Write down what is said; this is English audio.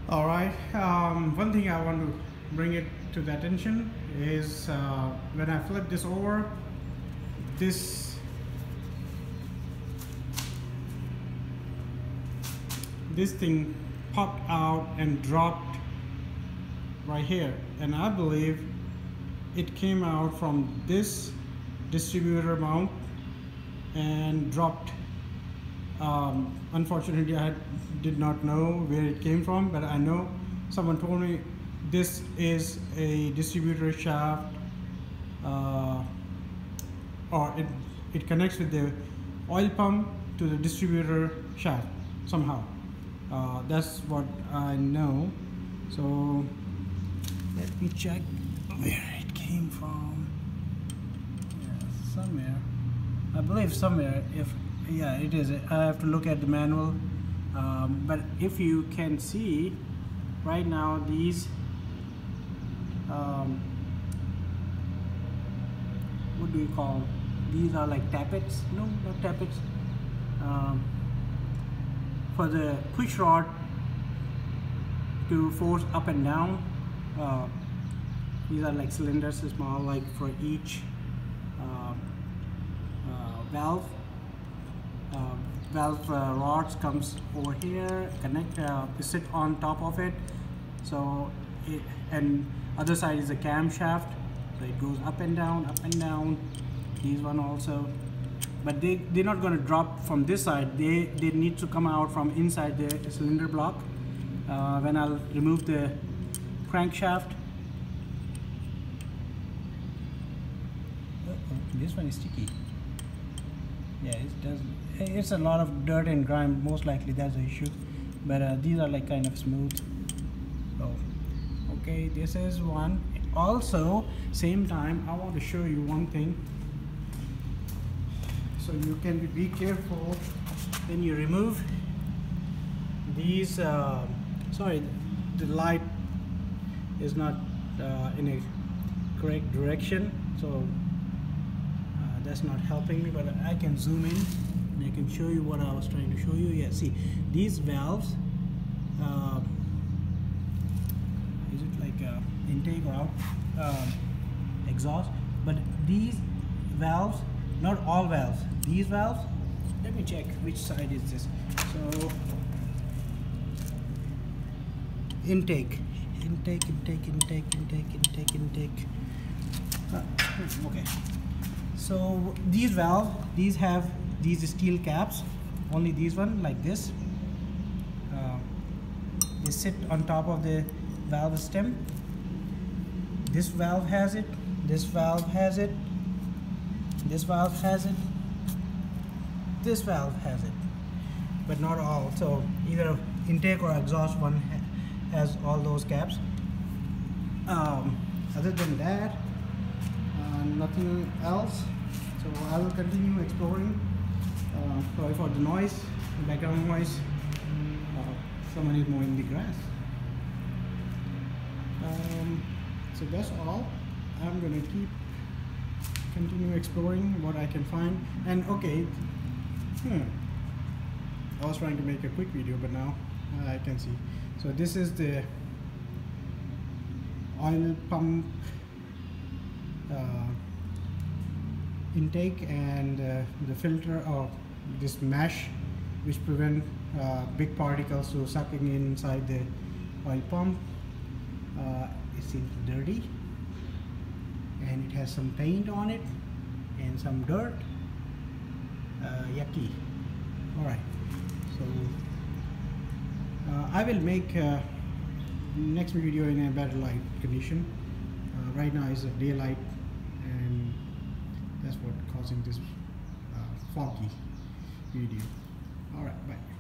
All right. One thing I want to bring it to the attention is when I flip this over, this thing popped out and dropped right here, and I believe it came out from this distributor mount and dropped. Unfortunately, I did not know where it came from, but I know someone told me this is a distributor shaft, or it connects with the oil pump to the distributor shaft somehow. That's what I know. So let me check where it came from. Yeah, somewhere. I believe somewhere. Yeah, it is. I have to look at the manual. But if you can see right now, these what do you call? These are like tappets. No, not tappets. For the push rod to force up and down. These are like cylinders, small, like for each valve. Valve rods comes over here, connect, sit on top of it. So and other side is a camshaft, so it goes up and down, up and down. These one also, but they're not going to drop from this side. They need to come out from inside the cylinder block. When I'll remove the crankshaft. This one is sticky. Yeah, it does. It's a lot of dirt and grime. Most likely that's the issue. But these are like kind of smooth. So, okay, this is one. Also, same time, I want to show you one thing. So you can be careful when you remove these. Sorry, the light is not in a correct direction. So that's not helping me, but I can zoom in and I can show you what I was trying to show you. Yeah, see, these valves, is it like intake or out, exhaust? But these valves, not all valves, these valves, let me check which side is this. So, intake. Okay. So these valves, these have these steel caps, only these one like this. They sit on top of the valve stem. This valve has it, this valve has it, this valve has it, this valve has it, but not all. So either intake or exhaust one has all those caps. Other than that, nothing else. So I will continue exploring. Sorry for the noise, background noise. Someone is mowing the grass. So that's all. I'm gonna continue exploring what I can find. And okay, I was trying to make a quick video, but now I can see. So this is the oil pump intake and the filter of this mesh, which prevent big particles to sucking inside the oil pump. It seems dirty and it has some paint on it and some dirt. Yucky. Alright, so I will make next video in a better light condition. Right now is a daylight, and that's what causing this foggy video. All right, bye.